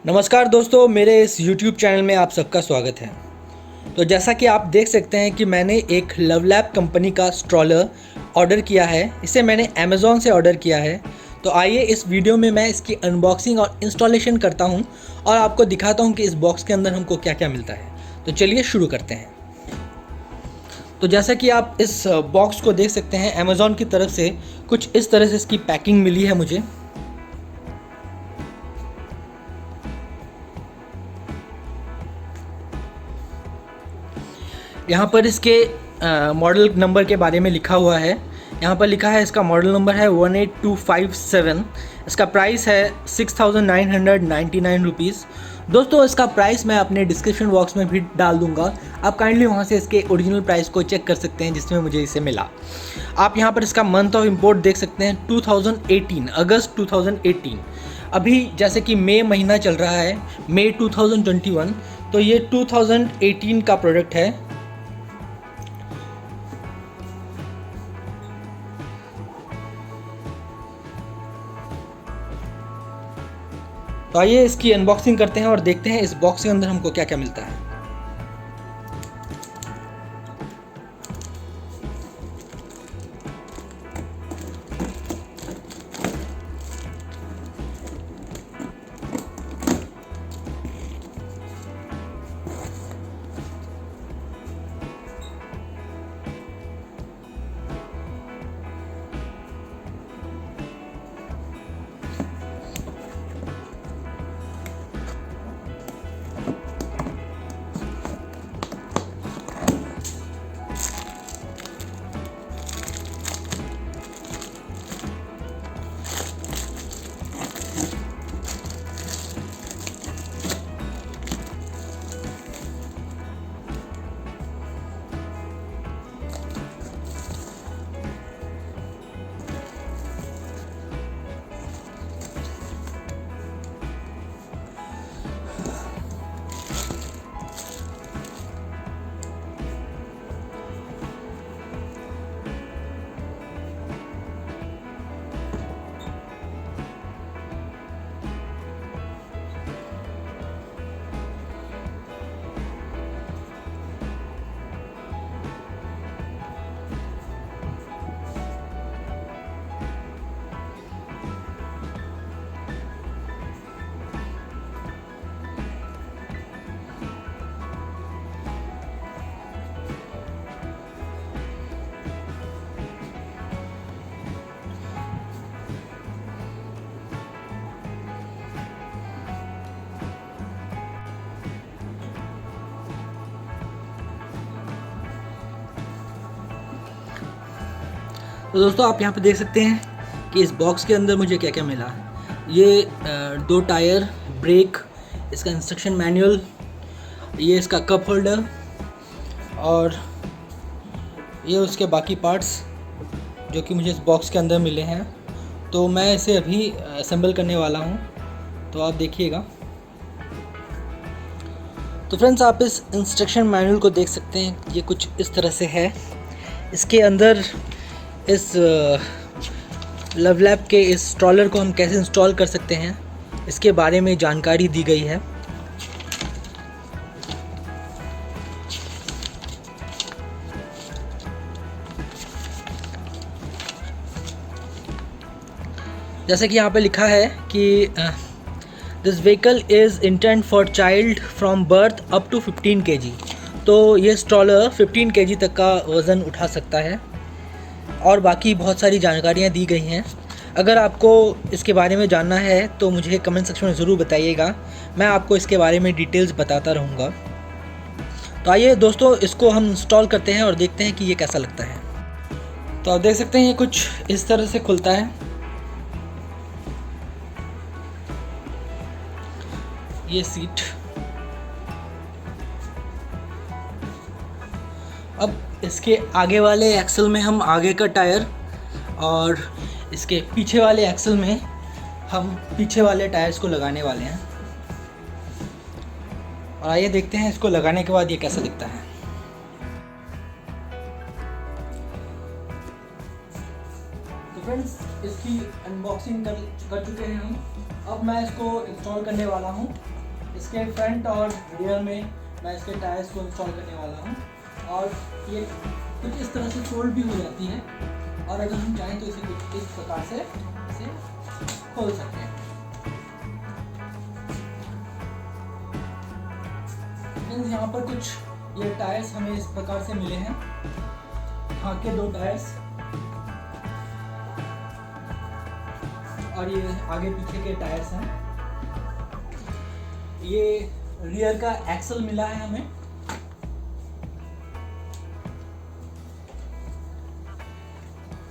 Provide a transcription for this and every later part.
नमस्कार दोस्तों, मेरे इस YouTube चैनल में आप सबका स्वागत है। तो जैसा कि आप देख सकते हैं कि मैंने एक लवलैप कंपनी का स्ट्रॉलर ऑर्डर किया है। इसे मैंने अमेज़ॉन से ऑर्डर किया है। तो आइए इस वीडियो में मैं इसकी अनबॉक्सिंग और इंस्टॉलेशन करता हूं और आपको दिखाता हूं कि इस बॉक्स के अंदर हमको क्या क्या मिलता है। तो चलिए शुरू करते हैं। तो जैसा कि आप इस बॉक्स को देख सकते हैं, अमेज़ॉन की तरफ से कुछ इस तरह से इसकी पैकिंग मिली है मुझे। यहाँ पर इसके मॉडल नंबर के बारे में लिखा हुआ है। यहाँ पर लिखा है इसका मॉडल नंबर है 18257। इसका प्राइस है 6999 रुपीज़। दोस्तों, इसका प्राइस मैं अपने डिस्क्रिप्शन बॉक्स में भी डाल दूँगा। आप काइंडली वहाँ से इसके ओरिजिनल प्राइस को चेक कर सकते हैं जिसमें मुझे इसे मिला। आप यहाँ पर इसका मंथ ऑफ इम्पोर्ट देख सकते हैं 2018, अगस्त 2018। अभी जैसे कि मई महीना चल रहा है, मई 2021, तो ये 2018 का प्रोडक्ट है। तो आइए इसकी अनबॉक्सिंग करते हैं और देखते हैं इस बॉक्स के अंदर हमको क्या क्या मिलता है। तो दोस्तों, आप यहाँ पे देख सकते हैं कि इस बॉक्स के अंदर मुझे क्या क्या मिला है। ये 2 टायर, ब्रेक, इसका इंस्ट्रक्शन मैनुअल, ये इसका कप होल्डर और ये उसके बाकी पार्ट्स जो कि मुझे इस बॉक्स के अंदर मिले हैं। तो मैं इसे अभी असेंबल करने वाला हूँ, तो आप देखिएगा। तो फ्रेंड्स, आप इस इंस्ट्रक्शन मैनुअल को देख सकते हैं। ये कुछ इस तरह से है। इसके अंदर इस लवलैप के इस स्ट्रॉलर को हम कैसे इंस्टॉल कर सकते हैं, इसके बारे में जानकारी दी गई है। जैसे कि यहाँ पे लिखा है कि this vehicle is intend for child from birth up to 15 kg। तो ये स्ट्रॉलर 15 kg तक का वज़न उठा सकता है और बाकी बहुत सारी जानकारियाँ दी गई हैं। अगर आपको इसके बारे में जानना है तो मुझे कमेंट सेक्शन में ज़रूर बताइएगा। मैं आपको इसके बारे में डिटेल्स बताता रहूँगा। तो आइए दोस्तों, इसको हम इंस्टॉल करते हैं और देखते हैं कि ये कैसा लगता है। तो आप देख सकते हैं ये कुछ इस तरह से खुलता है। ये सीट, अब इसके आगे वाले एक्सल में हम आगे का टायर और इसके पीछे वाले एक्सल में हम पीछे वाले टायर्स को लगाने वाले हैं। और आइए देखते हैं इसको लगाने के बाद ये कैसा दिखता है। तो फ्रेंड्स, इसकी अनबॉक्सिंग कर चुके हैं हम। अब मैं इसको इंस्टॉल करने वाला हूँ। इसके फ्रंट और रियर में मैं इसके टायर्स को इंस्टॉल करने वाला हूँ। और ये कुछ इस तरह से फोल्ड भी हो जाती है, और अगर हम चाहें तो इसे कुछ इस प्रकार से इसे खोल सकते हैं। यहाँ पर कुछ ये टायर्स हमें इस प्रकार से मिले हैं, आगे 2 टायर्स और ये आगे पीछे के टायर्स हैं। ये रियर का एक्सल मिला है हमें।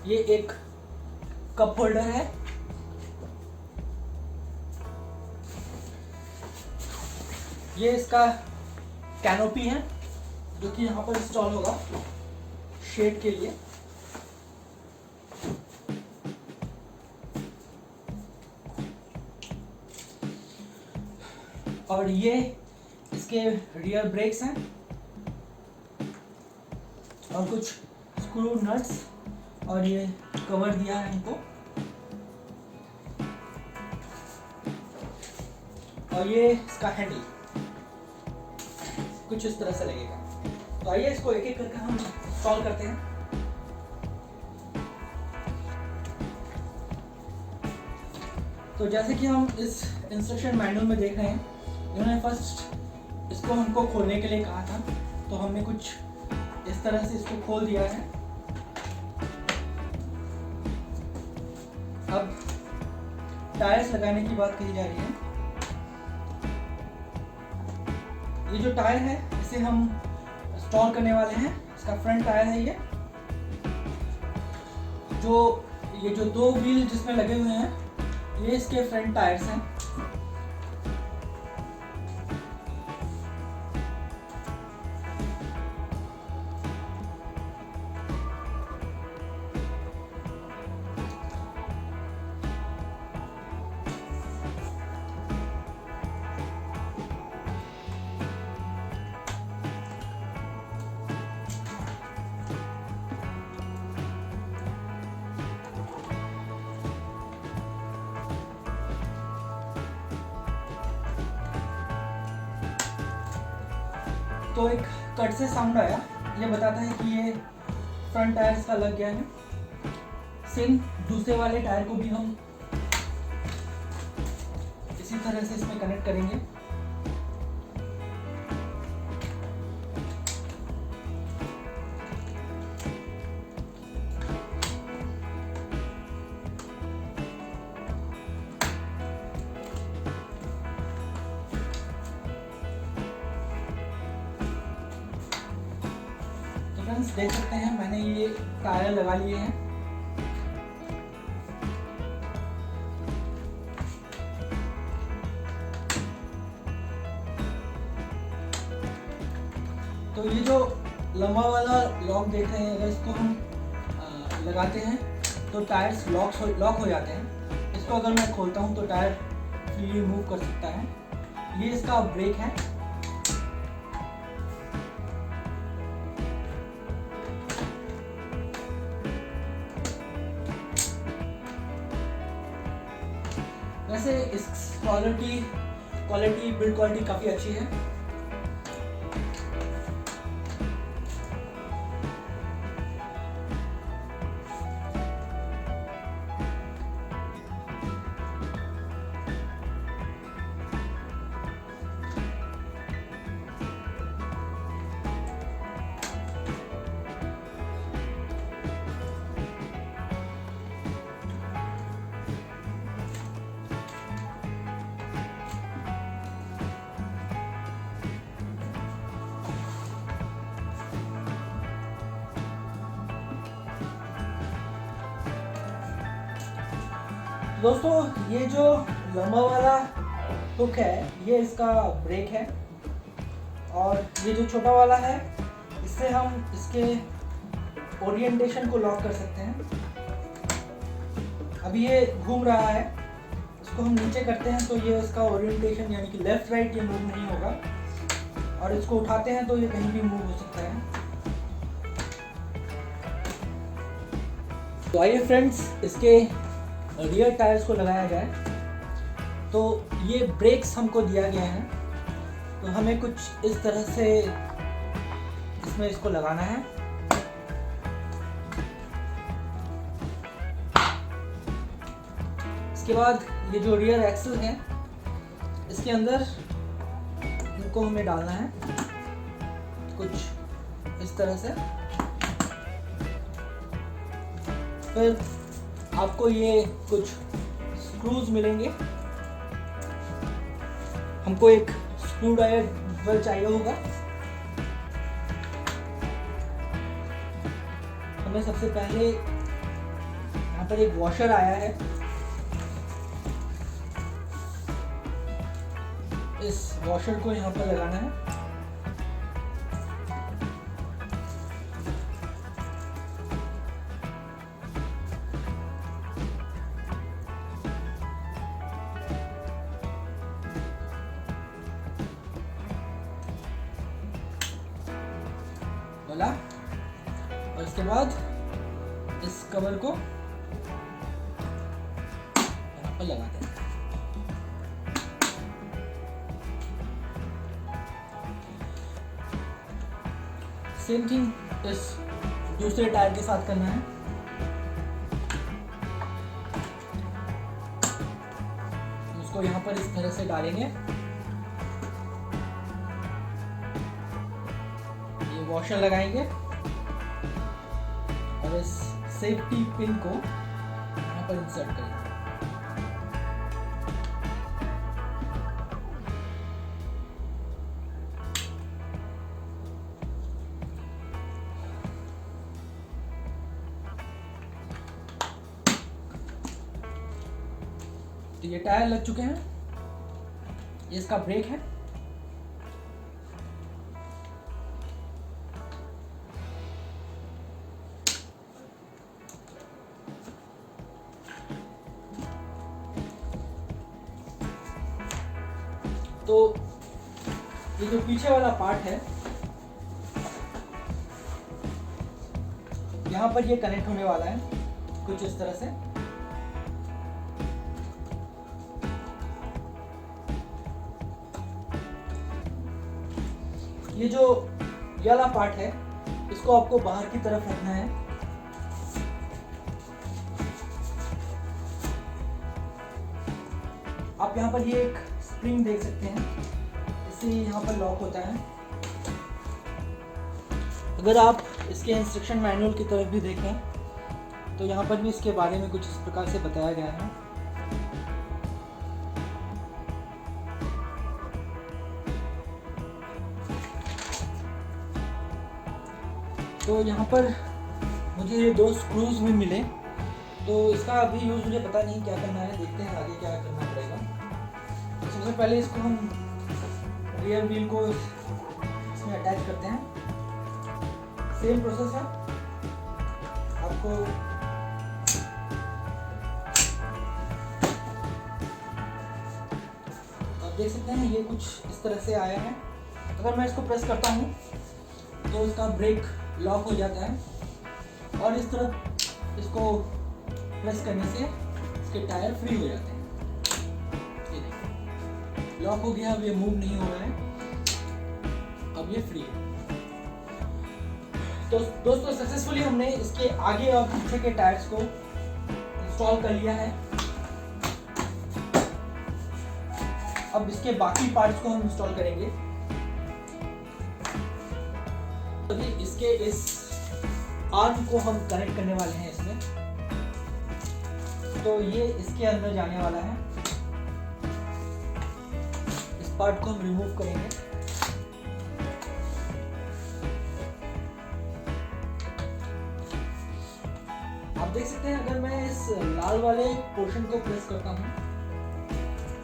ये एक कप होल्डर है। ये इसका कैनोपी है जो कि यहाँ पर इंस्टॉल होगा शेड के लिए। और ये इसके रियर ब्रेक्स हैं और कुछ स्क्रू नट्स, और ये कवर दिया है इनको। और ये इसका हैंडल कुछ इस तरह से लगेगा। तो आइए इसको एक एक करके हम इंस्टॉल करते हैं। तो जैसे कि हम इस इंस्ट्रक्शन मैनुअल में देख रहे हैं, इन्होंने फर्स्ट इसको हमको खोलने के लिए कहा था, तो हमने कुछ इस तरह से इसको खोल दिया है। अब टायर्स लगाने की बात कही जा रही है। ये जो टायर है इसे हम इंस्टॉल करने वाले हैं। इसका फ्रंट टायर है ये जो 2 व्हील जिसमें लगे हुए हैं, ये इसके फ्रंट टायर्स हैं। तो एक कट से साउंड आया, ये बताता है कि ये फ्रंट टायर्स का लग गया है। सेम दूसरे वाले टायर को भी हम इसी तरह से इसमें कनेक्ट करेंगे। देख सकते हैं मैंने ये टायर लगा लिए हैं। तो ये जो लंबा वाला लॉक देख रहे हैं, अगर इसको हम लगाते हैं तो टायर्स लॉक हो जाते हैं। इसको अगर मैं खोलता हूं तो टायर फ्रीली मूव कर सकता है। ये इसका ब्रेक है। वैसे इस बिल्ड क्वालिटी काफ़ी अच्छी है। दोस्तों ये जो लंबा वाला हुक है ये इसका ब्रेक है, और ये जो छोटा वाला है इससे हम इसके ओरिएंटेशन को लॉक कर सकते हैं। अभी ये घूम रहा है, इसको हम नीचे करते हैं तो ये इसका ओरिएंटेशन यानी कि लेफ्ट राइट ये मूव नहीं होगा, और इसको उठाते हैं तो ये कहीं भी मूव हो सकता है। तो आइए फ्रेंड्स इसके रियर टायर्स को लगाया जाए। तो ये ब्रेक्स हमको दिया गया है तो हमें कुछ इस तरह से इसमें इसको लगाना है। इसके बाद ये जो रियर एक्सल है इसके अंदर इनको हमें डालना है कुछ इस तरह से। फिर आपको ये कुछ स्क्रूज मिलेंगे। हमको एक स्क्रू ड्राइवर चाहिए होगा। हमें सबसे पहले यहाँ पर एक वॉशर आया है, इस वॉशर को यहाँ पर लगाना है। बोला। और इसके बाद इस कवर को यहाँ पर लगा दें। सेम थिंग इस दूसरे टायर के साथ करना है। उसको यहाँ पर इस तरह से डालेंगे। ये वॉशर लगाएंगे और इस सेफ्टी पिन को यहाँ पर इंसर्ट करेंगे। तो ये टायर लग चुके हैं। ये इसका ब्रेक है। तो ये जो पीछे वाला पार्ट है यहाँ पर ये कनेक्ट होने वाला है कुछ इस तरह से। ये जो ये वाला पार्ट है इसको आपको बाहर की तरफ रखना है। आप यहाँ पर ये एक स्प्रिंग देख सकते हैं, इससे यहाँ पर लॉक होता है। अगर आप इसके इंस्ट्रक्शन मैनुअल की तरफ भी देखें तो यहाँ पर भी इसके बारे में कुछ इस प्रकार से बताया गया है। तो यहाँ पर मुझे ये 2 स्क्रूज भी मिले। तो इसका अभी यूज़ मुझे पता नहीं क्या करना है, देखते हैं आगे क्या करना पड़ेगा। तो सबसे पहले इसको हम रियर व्हील को इसमें अटैच करते हैं। सेम प्रोसेस है। आपको आप देख सकते हैं ये कुछ इस तरह से आया है। अगर मैं इसको प्रेस करता हूँ तो इसका ब्रेक लॉक हो जाता है और इस तरह इसको प्रेस करने से इसके टायर फ्री हो जाते हैं। ये देखिए लॉक हो गया, अब ये मूव नहीं हो रहा है, अब ये फ्री है। तो दोस्तों सक्सेसफुली हमने इसके आगे और पीछे के टायर्स को इंस्टॉल कर लिया है। अब इसके बाकी पार्ट्स को हम इंस्टॉल करेंगे। अभी इसके इस आर्म को हम कनेक्ट करने वाले हैं इसमें। तो ये इसके अंदर जाने वाला है। इस पार्ट को हम रिमूव करेंगे। आप देख सकते हैं अगर मैं इस लाल वाले पोर्शन को प्रेस करता हूँ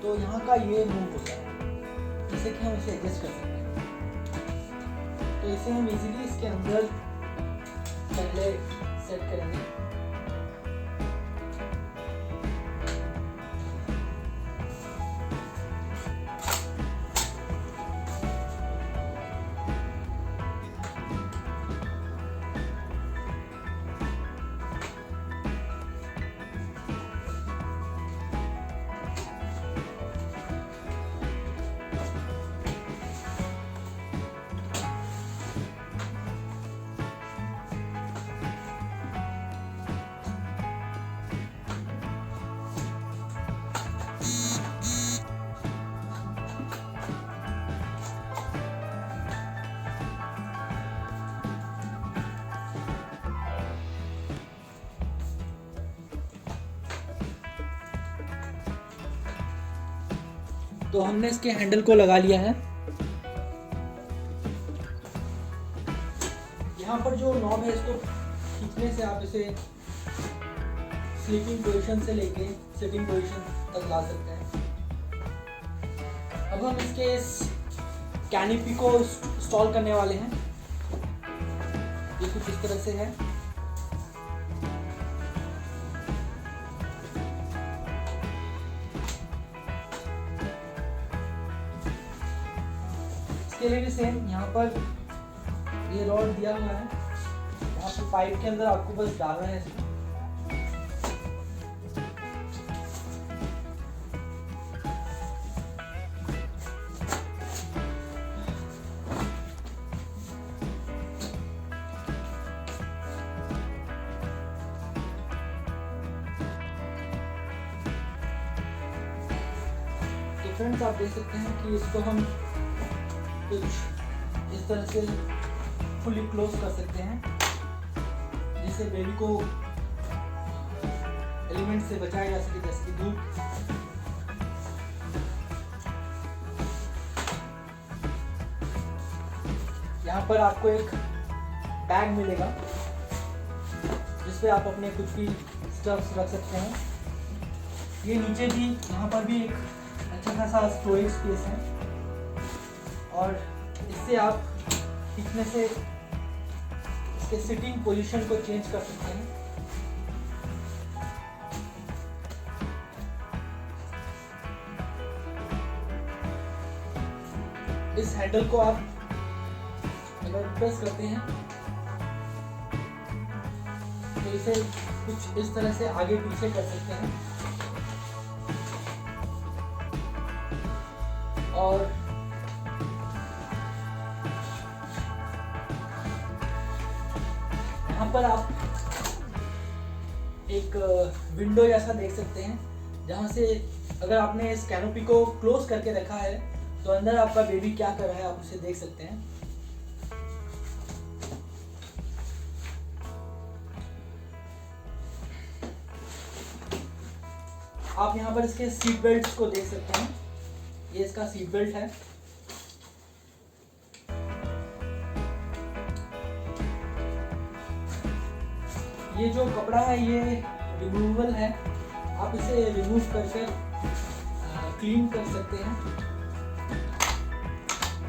तो यहाँ का ये मूव होता है, जैसे कि हम इसे एडजस्ट कर सकते हैं। तो इसे हम इजीली इसके अंदर पहले सेट करेंगे। तो हमने इसके हैंडल को लगा लिया है। यहाँ पर जो नॉब है इसको खींचने से आप इसे स्लीपिंग पोजीशन से लेके सिटिंग पोजीशन तक ला सकते हैं। अब हम इसके इस कैनिपी को इंस्टॉल करने वाले हैं। ये कुछ इस तरह से है। इसके लिए भी सेम, यहाँ पर ये रॉड दिया हुआ है, यहाँ पे पाइप के अंदर आपको बस डालना है इसको। तो फ्रेंड्स आप देख सकते हैं कि इसको हम कुछ इस तरह से फुली क्लोज कर सकते हैं, जिससे बेबी को एलिमेंट से बचाया जा सके, जैसे कि धूप। यहाँ पर आपको एक बैग मिलेगा जिसपे आप अपने कुछ भी स्टफ्स रख सकते हैं। ये नीचे भी, यहाँ पर भी एक अच्छा खासा स्टोरेज स्पेस है, और इससे आप खींचने से इसके सिटिंग पोजीशन को चेंज कर सकते हैं। इस हैंडल को आप अगर प्रेस करते हैं तो इसे कुछ इस तरह से आगे पीछे कर सकते हैं, और यहाँ पर आप एक विंडो जैसा देख सकते हैं, जहाँ से अगर आपने इस कैनोपी को क्लोज करके रखा है तो अंदर आपका बेबी क्या कर रहा है आप उसे देख सकते हैं। आप यहाँ पर इसके सीट बेल्ट को देख सकते हैं, ये इसका सीट बेल्ट है। ये जो कपड़ा है ये रिमूवेबल है, आप इसे रिमूव करके क्लीन कर सकते हैं।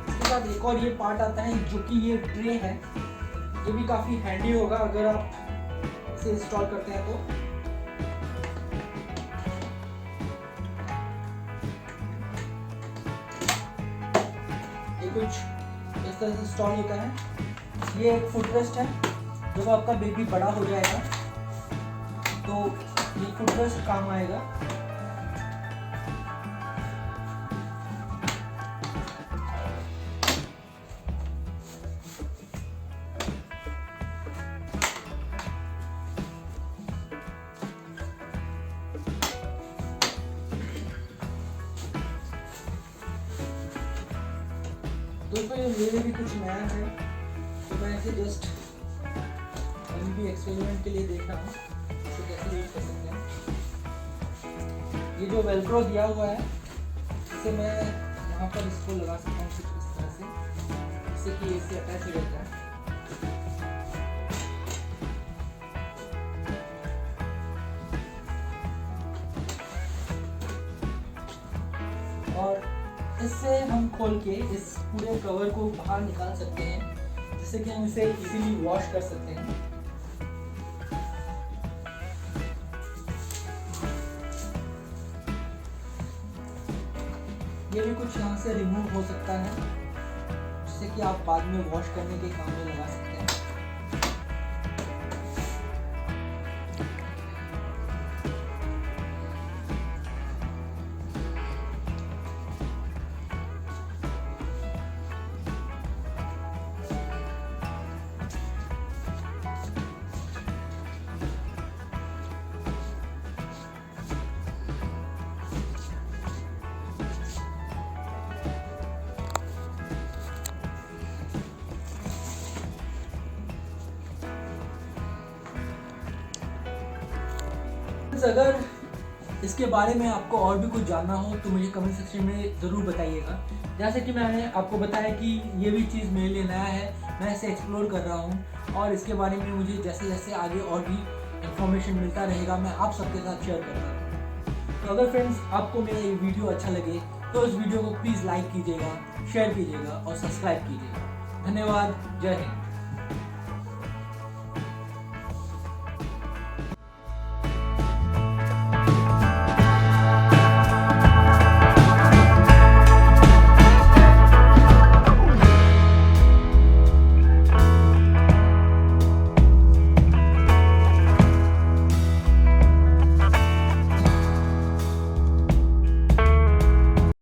इसके बाद एक और ये पार्ट आता है जो कि ये ट्रे है, ये भी काफ़ी हैंडी होगा अगर आप इसे इंस्टॉल करते हैं तो। ये कुछ इस तरह से इंस्टॉल होता है। ये एक फुटरेस्ट है, जब आपका बेबी बड़ा हो जाएगा तो ये फुटरेस्ट काम आएगा। दोस्तों ये मेरे भी कुछ नया है, तो मैं इसे जस्ट भी एक्सपेरिमेंट के लिए देख रहा हूँ इसे कैसे यूज कर सकते हैं। ये जो वेलक्रो दिया हुआ है इसे मैं यहाँ पर इसको लगा सकता हूँ कुछ इस तरह से, जिससे कि इसे अटैच हो जाता है। और इससे हम खोल के इस पूरे कवर को बाहर निकाल सकते हैं, जिससे कि हम इसे इजीली वॉश कर सकते हैं। ये भी कुछ यहाँ से रिमूव हो सकता है, जिससे कि आप बाद में वॉश करने के काम में लगा सकते हैं। अगर इसके बारे में आपको और भी कुछ जानना हो तो मुझे कमेंट सेक्शन में ज़रूर बताइएगा। जैसे कि मैंने आपको बताया कि ये भी चीज़ मेरे लिए नया है, मैं इसे एक्सप्लोर कर रहा हूँ और इसके बारे में मुझे जैसे जैसे आगे और भी इन्फॉर्मेशन मिलता रहेगा मैं आप सबके साथ शेयर करता रहूँगा। तो अगर फ्रेंड्स आपको मेरा ये वीडियो अच्छा लगे तो इस वीडियो को प्लीज़ लाइक कीजिएगा, शेयर कीजिएगा और सब्सक्राइब कीजिएगा। धन्यवाद। जय हिंद।